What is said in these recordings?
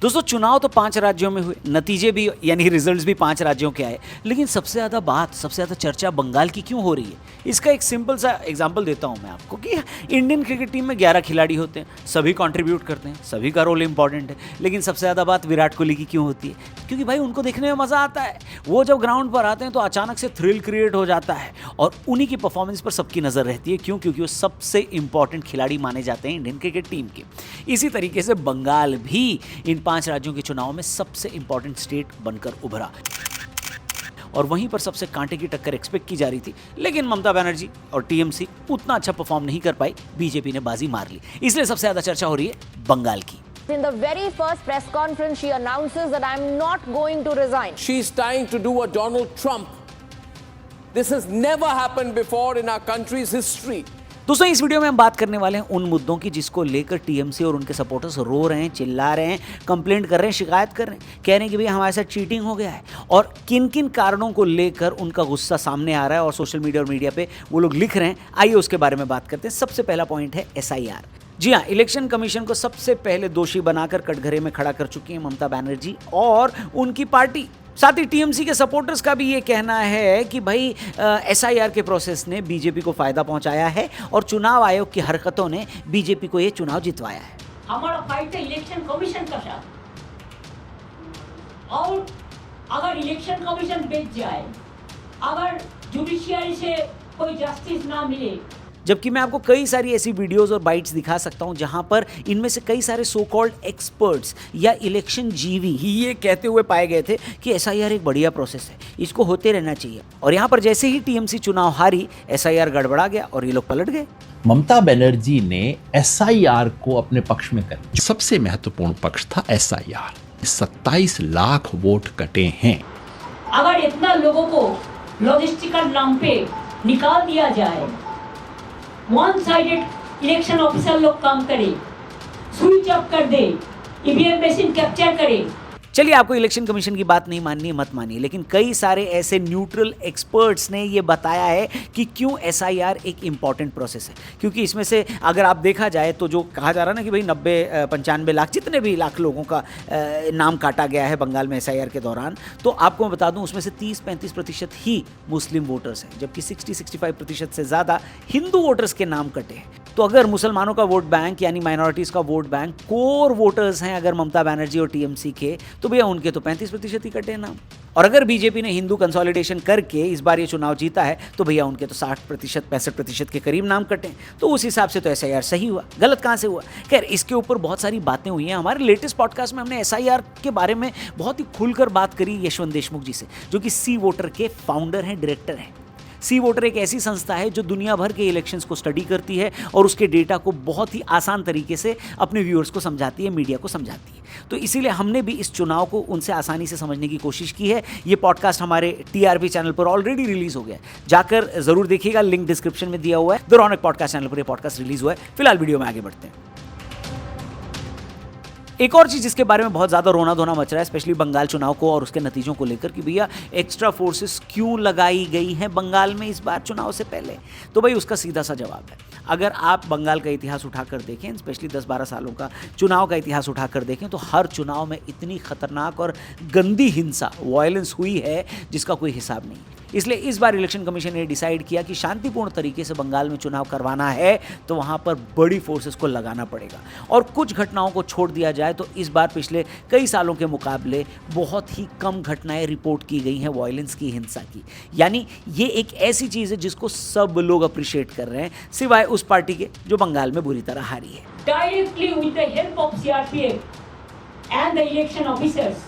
दोस्तों चुनाव तो 5 राज्यों में हुए, नतीजे भी यानी रिजल्ट्स भी 5 राज्यों के आए, लेकिन सबसे ज़्यादा चर्चा बंगाल की क्यों हो रही है? इसका एक सिंपल सा एग्जांपल देता हूं मैं आपको कि इंडियन क्रिकेट टीम में 11 खिलाड़ी होते हैं, सभी कंट्रीब्यूट करते हैं, सभी का रोल इंपॉर्टेंट है, लेकिन सबसे ज़्यादा बात विराट कोहली की क्यों होती है? क्योंकि भाई उनको देखने में मज़ा आता है। वो जब ग्राउंड पर आते हैं तो अचानक से थ्रिल क्रिएट हो जाता है और उन्हीं की परफॉर्मेंस पर सबकी नज़र रहती है। क्यों? क्योंकि वो सबसे इंपॉर्टेंट खिलाड़ी माने जाते हैं इंडियन क्रिकेट टीम के। इसी तरीके से बंगाल भी इन 5 राज्यों के चुनाव में सबसे इंपॉर्टेंट स्टेट बनकर उभरा और वहीं पर सबसे कांटे की टक्कर एक्सपेक्ट की जा रही थी, लेकिन ममता बनर्जी और टीएमसी उतना अच्छा परफॉर्म नहीं कर पाई, बीजेपी ने बाजी मार ली। इसलिए सबसे ज्यादा चर्चा हो रही है बंगाल की। In the very first press conference, she announces that I'm not going to resign. She's trying to do a Donald Trump. This has never happened before in our country's history. दोस्तों इस वीडियो में हम बात करने वाले हैं उन मुद्दों की जिसको लेकर टीएमसी और उनके सपोर्टर्स रो रहे हैं, चिल्ला रहे हैं, कंप्लेंट कर रहे हैं, शिकायत कर रहे हैं, कह रहे हैं कि भाई हमारे साथ चीटिंग हो गया है और किन किन कारणों को लेकर उनका गुस्सा सामने आ रहा है और सोशल मीडिया और मीडिया पे वो लोग लिख रहे हैं। आइए उसके बारे में बात करते हैं। सबसे पहला पॉइंट है SIR। जी हाँ, इलेक्शन कमीशन को सबसे पहले दोषी बनाकर कटघरे में खड़ा कर चुकी हैं ममता बनर्जी और उनकी पार्टी। साथ ही टीएमसी के सपोर्टर्स का भी ये कहना है कि भाई SIR के प्रोसेस ने बीजेपी को फायदा पहुंचाया है और चुनाव आयोग की हरकतों ने बीजेपी को ये चुनाव जितवाया है। हमारा फाइट है इलेक्शन कमीशन का साथ, और अगर इलेक्शन कमीशन बेच जाए, अगर जुडिशियरी से कोई जस्टिस ना मिले, जबकि मैं आपको कई सारी ऐसी वीडियोस और बाइट्स दिखा सकता हूं जहां पर इनमें से कई सारे सो कॉल्ड एक्सपर्ट्स या इलेक्शन जीवी ही ये कहते हुए पाए गए थे कि SIR एक बढ़िया प्रोसेस है, इसको होते रहना चाहिए। और यहां पर जैसे ही टीएमसी चुनाव हारी, SIR गड़बड़ा गया और ये लोग पलट गए। ममता बनर्जी ने SIR को अपने पक्ष में कर, सबसे महत्वपूर्ण पक्ष था SIR। 27 लाख वोट कटे हैं। अगर इतना लोगों को लॉजिस्टिकल नाम पे निकाल दिया जाए, वन साइडेड इलेक्शन ऑफिसर लोग काम करे, स्विच ऑफ कर दे, ईवीएम मशीन कैप्चर करे। चलिए आपको इलेक्शन कमीशन की बात नहीं माननी है, मत मानिए, लेकिन कई सारे ऐसे न्यूट्रल एक्सपर्ट्स ने ये बताया है कि क्यों SIR एक इंपॉर्टेंट प्रोसेस है। क्योंकि इसमें से अगर आप देखा जाए तो जो कहा जा रहा है ना कि भाई 90-95 लाख जितने भी लाख लोगों का नाम काटा गया है बंगाल में SIR के दौरान, तो आपको मैं बता दूं उसमें से 30-35% ही मुस्लिम वोटर्स हैं, जबकि 60-65% से ज़्यादा हिंदू वोटर्स के नाम कटे हैं। तो अगर मुसलमानों का वोट बैंक यानी माइनॉरिटीज़ का वोट बैंक कोर वोटर्स हैं अगर ममता बनर्जी और टीएमसी के, तो भैया उनके तो 35% ही कटे नाम। और अगर बीजेपी ने हिंदू कंसोलिडेशन करके इस बार ये चुनाव जीता है तो भैया उनके तो 60% 65% के करीब नाम कटे। तो उस हिसाब से तो SIR सही हुआ, गलत कहाँ से हुआ? खैर इसके ऊपर बहुत सारी बातें हुई हैं। हमारे लेटेस्ट पॉडकास्ट में हमने SIR के बारे में बहुत ही खुलकर बात करी यशवंत देशमुख जी से, जो कि सी वोटर के फाउंडर हैं, डायरेक्टर हैं। सी वोटर एक ऐसी संस्था है जो दुनिया भर के इलेक्शंस को स्टडी करती है और उसके डेटा को बहुत ही आसान तरीके से अपने व्यूअर्स को समझाती है, मीडिया को समझाती है। तो इसीलिए हमने भी इस चुनाव को उनसे आसानी से समझने की कोशिश की है। ये पॉडकास्ट हमारे TRP चैनल पर ऑलरेडी रिलीज हो गया है, जाकर जरूर देखिएगा, लिंक डिस्क्रिप्शन में दिया हुआ है। द रौनक पॉडकास्ट चैनल पर ये पॉडकास्ट रिलीज हुआ है। फिलहाल वीडियो में आगे बढ़ते हैं। एक और चीज़ जिसके बारे में बहुत ज़्यादा रोना धोना मच रहा है, स्पेशली बंगाल चुनाव को और उसके नतीजों को लेकर कि भैया एक्स्ट्रा फोर्सेस क्यों लगाई गई हैं बंगाल में इस बार चुनाव से पहले। तो भाई उसका सीधा सा जवाब है, अगर आप बंगाल का इतिहास उठाकर देखें, स्पेशली 10-12 सालों का चुनाव का इतिहास उठाकर देखें, तो हर चुनाव में इतनी खतरनाक और गंदी हिंसा, वायलेंस हुई है जिसका कोई हिसाब नहीं। इसलिए इस बार इलेक्शन कमीशन ने डिसाइड किया कि शांतिपूर्ण तरीके से बंगाल में चुनाव करवाना है तो वहाँ पर बड़ी फोर्सेस को लगाना पड़ेगा और कुछ घटनाओं को छोड़ दिया जाए तो इस बार पिछले कई सालों के मुकाबले बहुत ही कम घटनाएं रिपोर्ट की गई हैं वायलेंस की, हिंसा की। यानी ये एक ऐसी चीज़ है जिसको सब लोग अप्रिशिएट कर रहे हैं, सिवाय उस पार्टी के जो बंगाल में बुरी तरह हारी है। Directly with the help of CRPF and the election officers,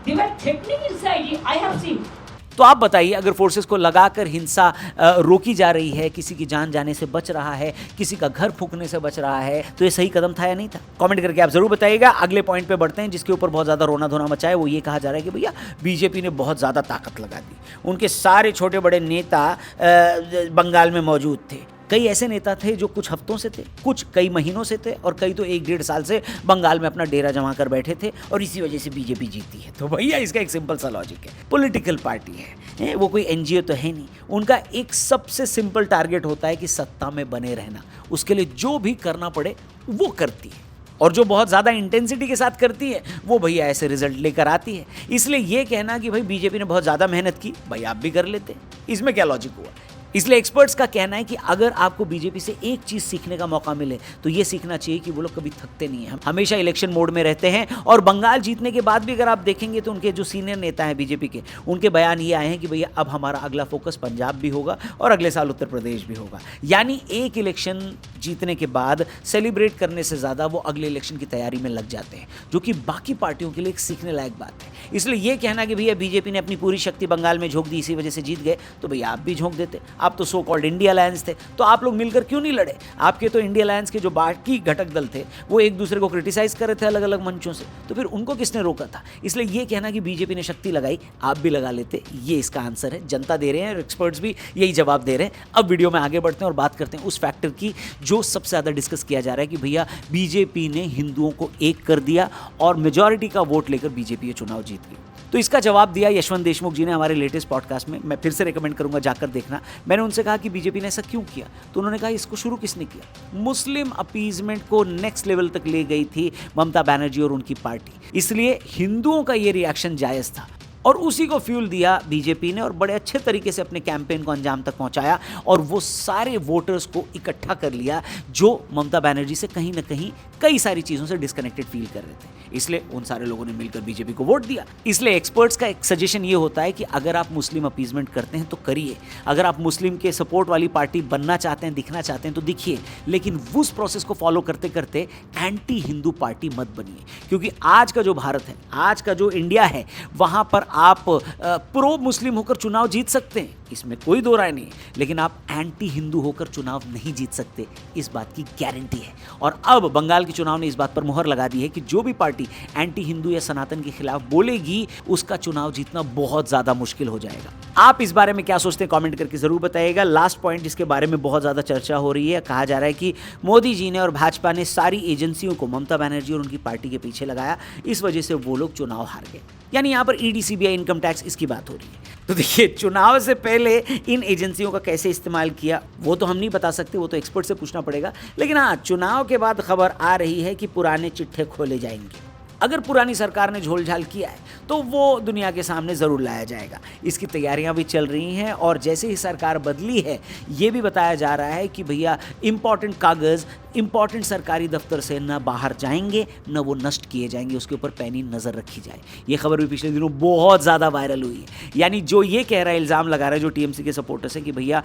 they were threatening inside. I have seen. तो आप बताइए, अगर फोर्सेस को लगाकर हिंसा रोकी जा रही है, किसी की जान जाने से बच रहा है, किसी का घर फूकने से बच रहा है, तो ये सही कदम था या नहीं था? कमेंट करके आप जरूर बताइएगा। अगले पॉइंट पे बढ़ते हैं जिसके ऊपर बहुत ज़्यादा रोना धोना मचा है। वो ये कहा जा रहा है कि भैया बीजेपी ने बहुत ज़्यादा ताकत लगा दी, उनके सारे छोटे बड़े नेता बंगाल में मौजूद थे। कई ऐसे नेता थे जो कुछ हफ्तों से थे, कुछ कई महीनों से थे और कई तो 1-1.5 साल से बंगाल में अपना डेरा जमा कर बैठे थे और इसी वजह से बीजेपी जीती है। तो भैया इसका एक सिंपल सा लॉजिक है, पॉलिटिकल पार्टी है, वो कोई NGO तो है नहीं। उनका एक सबसे सिंपल टारगेट होता है कि सत्ता में बने रहना, उसके लिए जो भी करना पड़े वो करती है। और जो बहुत ज़्यादा इंटेंसिटी के साथ करती है वो भैया ऐसे रिजल्ट लेकर आती है। इसलिए ये कहना कि भाई बीजेपी ने बहुत ज़्यादा मेहनत की, भाई आप भी कर लेते, इसमें क्या लॉजिक हुआ। इसलिए एक्सपर्ट्स का कहना है कि अगर आपको बीजेपी से एक चीज सीखने का मौका मिले तो ये सीखना चाहिए कि वो लोग कभी थकते नहीं हैं, हमेशा इलेक्शन मोड में रहते हैं। और बंगाल जीतने के बाद भी अगर आप देखेंगे तो उनके जो सीनियर नेता हैं बीजेपी के, उनके बयान ये आए हैं कि भैया अब हमारा अगला फोकस पंजाब भी होगा और अगले साल उत्तर प्रदेश भी होगा। यानी एक इलेक्शन जीतने के बाद सेलिब्रेट करने से ज़्यादा वो अगले इलेक्शन की तैयारी में लग जाते हैं, जो कि बाकी पार्टियों के लिए एक सीखने लायक बात है। इसलिए ये कहना कि भैया बीजेपी ने अपनी पूरी शक्ति बंगाल में झोंक दी, इसी वजह से जीत गए, तो भैया आप भी झोंक देते। आप तो सो कॉल्ड इंडिया अलायंस थे, तो आप लोग मिलकर क्यों नहीं लड़े? आपके तो इंडिया अलायंस के जो बाकी घटक दल थे वो एक दूसरे को क्रिटिसाइज कर रहे थे अलग अलग मंचों से, तो फिर उनको किसने रोका था? इसलिए ये कहना कि बीजेपी ने शक्ति लगाई, आप भी लगा लेते, ये इसका आंसर है। जनता दे रहे हैं और एक्सपर्ट्स भी यही जवाब दे रहे हैं। अब वीडियो में आगे बढ़ते हैं और बात करते हैं उस फैक्टर की जो सबसे ज़्यादा डिस्कस किया जा रहा है कि भैया बीजेपी ने हिंदुओं को एक कर दिया और मेजॉरिटी का वोट लेकर बीजेपी ये चुनाव जीत गई। तो इसका जवाब दिया यशवंत देशमुख जी ने हमारे लेटेस्ट पॉडकास्ट में। मैं फिर से रिकमेंड करूंगा जाकर देखना। मैंने उनसे कहा कि बीजेपी ने ऐसा क्यों किया, तो उन्होंने कहा इसको शुरू किसने किया? मुस्लिम अपीजमेंट को नेक्स्ट लेवल तक ले गई थी ममता बनर्जी और उनकी पार्टी, इसलिए हिंदुओं का ये रिएक्शन जायज़ था और उसी को फ्यूल दिया बीजेपी ने और बड़े अच्छे तरीके से अपने कैंपेन को अंजाम तक पहुंचाया और वो सारे वोटर्स को इकट्ठा कर लिया जो ममता बनर्जी से कहीं ना कहीं कई सारी चीज़ों से डिस्कनेक्टेड फील कर रहे थे। इसलिए उन सारे लोगों ने मिलकर बीजेपी को वोट दिया। इसलिए एक्सपर्ट्स का एक सजेशन ये होता है कि अगर आप मुस्लिम अपीजमेंट करते हैं तो करिए, अगर आप मुस्लिम के सपोर्ट वाली पार्टी बनना चाहते हैं, दिखना चाहते हैं तो दिखिए, लेकिन उस प्रोसेस को फॉलो करते करते एंटी हिंदू पार्टी मत बनिए। क्योंकि आज का जो भारत है, आज का जो इंडिया है, वहाँ पर आप प्रो मुस्लिम होकर चुनाव जीत सकते हैं, इसमें कोई दो राय नहीं, लेकिन आप एंटी हिंदू होकर चुनाव नहीं जीत सकते, इस बात की गारंटी है। और अब बंगाल के चुनाव ने इस बात पर मुहर लगा दी है कि जो भी पार्टी एंटी हिंदू या सनातन के खिलाफ बोलेगी उसका चुनाव जीतना बहुत ज्यादा मुश्किल हो जाएगा। आप इस बारे में क्या सोचते हैं कमेंट करके जरूर बताइएगा। लास्ट पॉइंट जिसके बारे में बहुत ज्यादा चर्चा हो रही है, कहा जा रहा है कि मोदी जी ने और भाजपा ने सारी एजेंसियों को ममता बनर्जी और उनकी पार्टी के पीछे लगाया, इस वजह से वो लोग चुनाव हार गए। यानी यहाँ पर ईडी, सीबीआई, इनकम टैक्स, इसकी बात हो रही है। तो देखिए, चुनाव से पहले इन एजेंसियों का कैसे इस्तेमाल किया वो तो हम नहीं बता सकते, वो तो एक्सपर्ट से पूछना पड़ेगा। लेकिन हाँ, चुनाव के बाद खबर आ रही है कि पुराने चिट्ठे खोले जाएंगे। अगर पुरानी सरकार ने झोलझाल किया है तो वो दुनिया के सामने ज़रूर लाया जाएगा। इसकी तैयारियां भी चल रही हैं और जैसे ही सरकार बदली है ये भी बताया जा रहा है कि भैया इंपॉर्टेंट कागज़ इंपॉर्टेंट सरकारी दफ्तर से न बाहर जाएंगे न वो नष्ट किए जाएंगे, उसके ऊपर पैनी नज़र रखी जाए। ये खबर भी पिछले दिनों बहुत ज़्यादा वायरल हुई है। यानी जो ये कह रहा है, इल्ज़ाम लगा रहा है जो टीएमसी के सपोर्टर्स हैं कि भैया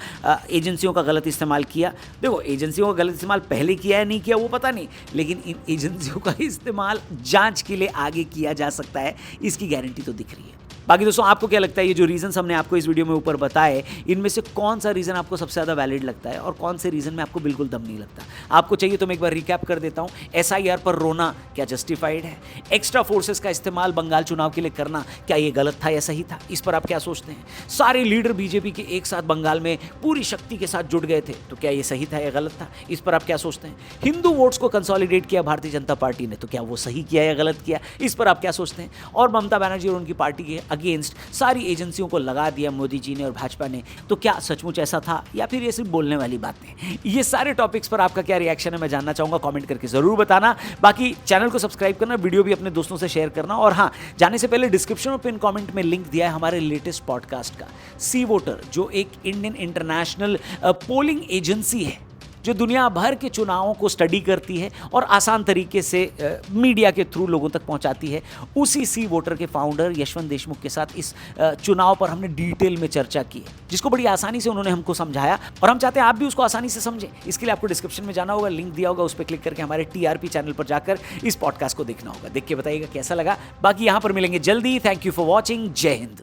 एजेंसियों का गलत इस्तेमाल किया। देखो, एजेंसियों का गलत इस्तेमाल पहले किया है नहीं किया वो पता नहीं, लेकिन इन एजेंसियों का इस्तेमाल जांच के लिए आगे किया जा सकता है, इसकी गारंटी तो दिख रही है। बाकी दोस्तों, आपको क्या लगता है, ये जो रीजंस हमने आपको इस वीडियो में ऊपर बताए, इनमें से कौन सा रीजन आपको सबसे ज़्यादा वैलिड लगता है और कौन से रीजन में आपको बिल्कुल दम नहीं लगता? आपको चाहिए तो मैं एक बार रिकैप कर देता हूँ। एसआईआर पर रोना क्या जस्टिफाइड है? एक्स्ट्रा फोर्सेस का इस्तेमाल बंगाल चुनाव के लिए करना क्या ये गलत था या सही था? इस पर आप क्या सोचते हैं? सारे लीडर बीजेपी के एक साथ बंगाल में पूरी शक्ति के साथ जुट गए थे, तो क्या ये सही था या गलत था? इस पर आप क्या सोचते हैं? हिंदू वोट्स को कंसोलिडेट किया भारतीय जनता पार्टी ने, तो क्या वो सही किया या गलत किया? इस पर आप क्या सोचते हैं? और ममता बनर्जी और उनकी पार्टी के अगेंस्ट सारी एजेंसियों को लगा दिया मोदी जी ने और भाजपा ने, तो क्या सचमुच ऐसा था या फिर ये सिर्फ बोलने वाली बातें? ये सारे टॉपिक्स पर आपका क्या रिएक्शन है मैं जानना चाहूंगा, कमेंट करके जरूर बताना। बाकी चैनल को सब्सक्राइब करना, वीडियो भी अपने दोस्तों से शेयर करना, और हाँ, जाने से पहले डिस्क्रिप्शन और पिन कमेंट में लिंक दिया है हमारे लेटेस्ट पॉडकास्ट का, सी वोटर, जो एक इंडियन इंटरनेशनल पोलिंग एजेंसी है जो दुनिया भर के चुनावों को स्टडी करती है और आसान तरीके से मीडिया के थ्रू लोगों तक पहुंचाती है। उसी सी वोटर के फाउंडर यशवंत देशमुख के साथ इस चुनाव पर हमने डिटेल में चर्चा की है, जिसको बड़ी आसानी से उन्होंने हमको समझाया और हम चाहते हैं आप भी उसको आसानी से समझें। इसके लिए आपको डिस्क्रिप्शन में जाना होगा, लिंक दिया होगा, उस पर क्लिक करके हमारे टीआरपी चैनल पर जाकर इस पॉडकास्ट को देखना होगा। देख के बताइएगा कैसा लगा। बाकी यहाँ पर मिलेंगे जल्दी। Thank you for watching. जय हिंद।